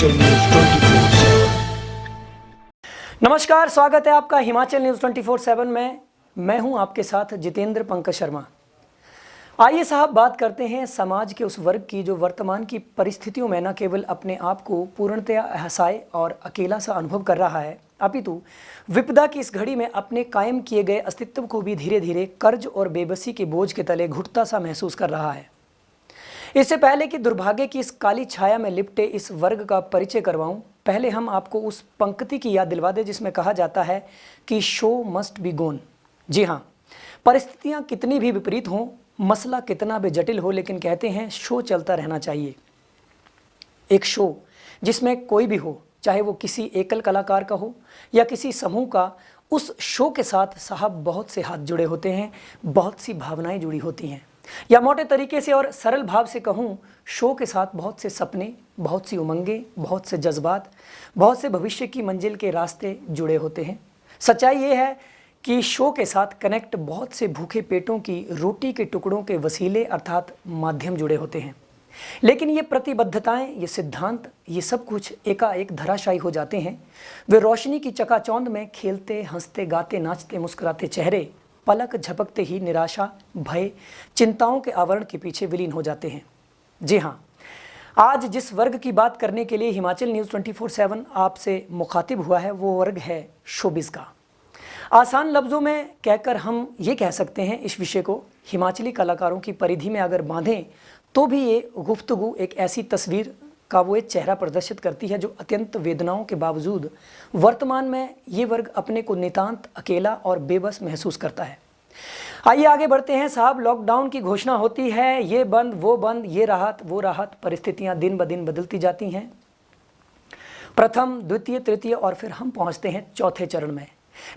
Himachal news 24/7। नमस्कार, स्वागत है आपका हिमाचल न्यूज 24/7 में। मैं हूं आपके साथ जितेंद्र पंकज शर्मा। आइए साहब, बात करते हैं समाज के उस वर्ग की जो वर्तमान की परिस्थितियों में न केवल अपने आप को पूर्णतया असहाय और अकेला सा अनुभव कर रहा है, अपितु विपदा की इस घड़ी में अपने कायम किए गए अस्तित्व को भी धीरे धीरे कर्ज और बेबसी के बोझ के तले घुटता सा महसूस कर रहा है। इससे पहले कि दुर्भाग्य की इस काली छाया में लिपटे इस वर्ग का परिचय करवाऊं, पहले हम आपको उस पंक्ति की याद दिलवा दें जिसमें कहा जाता है कि शो मस्ट बी गोन। जी हाँ, परिस्थितियां कितनी भी विपरीत हों, मसला कितना भी जटिल हो, लेकिन कहते हैं शो चलता रहना चाहिए। एक शो जिसमें कोई भी हो, चाहे वो किसी एकल कलाकार का हो या किसी समूह का, उस शो के साथ साहब बहुत से हाथ जुड़े होते हैं, बहुत सी भावनाएं जुड़ी होती हैं, या मोटे तरीके से और सरल भाव से कहूँ, शो के साथ बहुत से सपने, बहुत सी उमंगें, बहुत से जज्बात, बहुत से भविष्य की मंजिल के रास्ते जुड़े होते हैं। सच्चाई ये है कि शो के साथ कनेक्ट बहुत से भूखे पेटों की रोटी के टुकड़ों के वसीले अर्थात माध्यम जुड़े होते हैं। लेकिन ये प्रतिबद्धताएं, ये सिद्धांत, ये सब कुछ एकाएक धराशायी हो जाते हैं। वे रोशनी की चकाचौंध में खेलते, हंसते, गाते, नाचते, मुस्कुराते चेहरे पलक झपकते ही निराशा, भय, चिंताओं के आवरण के पीछे विलीन हो जाते हैं। जी हाँ, आज जिस वर्ग की बात करने के लिए हिमाचल न्यूज़ 24/7 आपसे मुखातिब हुआ है, वो वर्ग है शोबिज़ का। आसान लफ्ज़ों में कहकर हम ये कह सकते हैं, इस विषय को हिमाचली कलाकारों की परिधि में अगर बांधें तो भी ये गुफ्तगू एक ऐसी तस्वीर का वो एक चेहरा प्रदर्शित करती है जो अत्यंत वेदनाओं के बावजूद वर्तमान में ये वर्ग अपने को नितांत अकेला और बेबस महसूस करता है। आइए आगे बढ़ते हैं साहब। लॉकडाउन की घोषणा होती है, ये बंद वो बंद, ये राहत वो राहत, परिस्थितियां दिन ब दिन बदलती जाती हैं। प्रथम, द्वितीय, तृतीय और फिर हम पहुंचते हैं चौथे चरण में।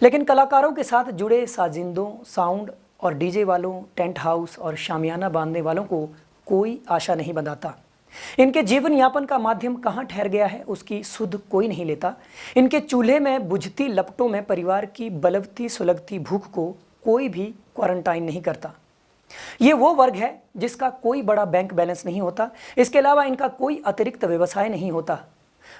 लेकिन कलाकारों के साथ जुड़े साजिंदों, साउंड और डीजे वालों, टेंट हाउस और शामियाना बांधने वालों को कोई आशा नहीं बंधाता। इनके जीवन यापन का माध्यम कहाँ ठहर गया है, उसकी सुध कोई नहीं लेता। इनके चूल्हे में बुझती लपटों में परिवार की बलवती सुलगती भूख को कोई भी क्वारंटाइन नहीं करता। ये वो वर्ग है जिसका कोई बड़ा बैंक बैलेंस नहीं होता, इसके अलावा इनका कोई अतिरिक्त व्यवसाय नहीं होता।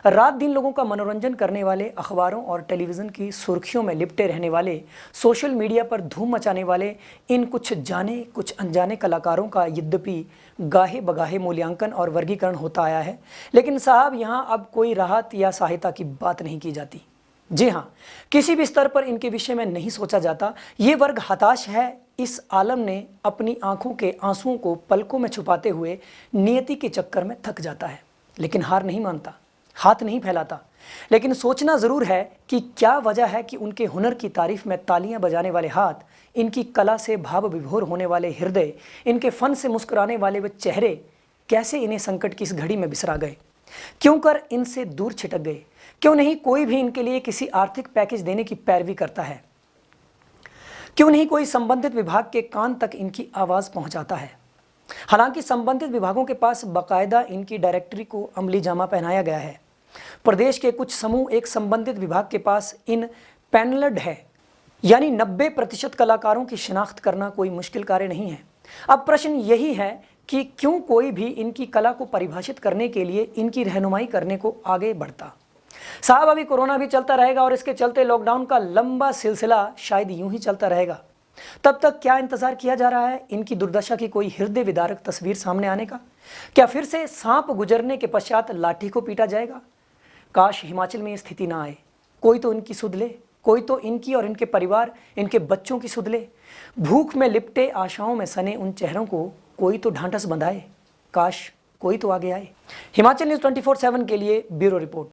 रात दिन लोगों का मनोरंजन करने वाले, अखबारों और टेलीविज़न की सुर्खियों में लिपटे रहने वाले, सोशल मीडिया पर धूम मचाने वाले इन कुछ जाने कुछ अनजाने कलाकारों का यद्यपि गाहे बगाहे मूल्यांकन और वर्गीकरण होता आया है, लेकिन साहब यहाँ अब कोई राहत या सहायता की बात नहीं की जाती। जी हाँ, किसी भी स्तर पर इनके विषय में नहीं सोचा जाता। ये वर्ग हताश है। इस आलम ने अपनी आंखों के आंसुओं को पलकों में छुपाते हुए नियति के चक्कर में थक जाता है, लेकिन हार नहीं मानता, हाथ नहीं फैलाता। लेकिन सोचना ज़रूर है कि क्या वजह है कि उनके हुनर की तारीफ में तालियां बजाने वाले हाथ, इनकी कला से भाव विभोर होने वाले हृदय, इनके फन से मुस्कुराने वाले वे चेहरे कैसे इन्हें संकट की इस घड़ी में बिसरा गए? क्यों कर इनसे दूर छिटक गए? क्यों नहीं कोई भी इनके लिए किसी आर्थिक पैकेज देने की पैरवी करता है? क्यों नहीं कोई संबंधित विभाग के कान तक इनकी आवाज़ पहुंचाता है? हालांकि संबंधित विभागों के पास बाकायदा इनकी डायरेक्टरी को अमली जामा पहनाया गया है। प्रदेश के कुछ समूह एक संबंधित विभाग के पास इन पैनल्ड है, यानी 90% कलाकारों की शिनाख्त करना कोई मुश्किल कार्य नहीं है। अब प्रश्न यही है कि क्यों कोई भी इनकी कला को परिभाषित करने के लिए, इनकी रहनुमाई करने को आगे बढ़ता? साहब, अभी कोरोना भी चलता रहेगा और इसके चलते लॉकडाउन का लंबा सिलसिला शायद यूं ही चलता रहेगा। तब तक क्या इंतजार किया जा रहा है इनकी दुर्दशा की कोई हृदय विदारक तस्वीर सामने आने का? क्या फिर से सांप गुजरने के पश्चात लाठी को पीटा जाएगा? काश हिमाचल में ये स्थिति ना आए। कोई तो इनकी सुध ले, कोई तो इनकी और इनके परिवार, इनके बच्चों की सुध ले। भूख में लिपटे, आशाओं में सने उन चेहरों को कोई तो ढांढस बंधाए। काश कोई तो आगे आए। हिमाचल न्यूज़ 24/7 के लिए ब्यूरो रिपोर्ट।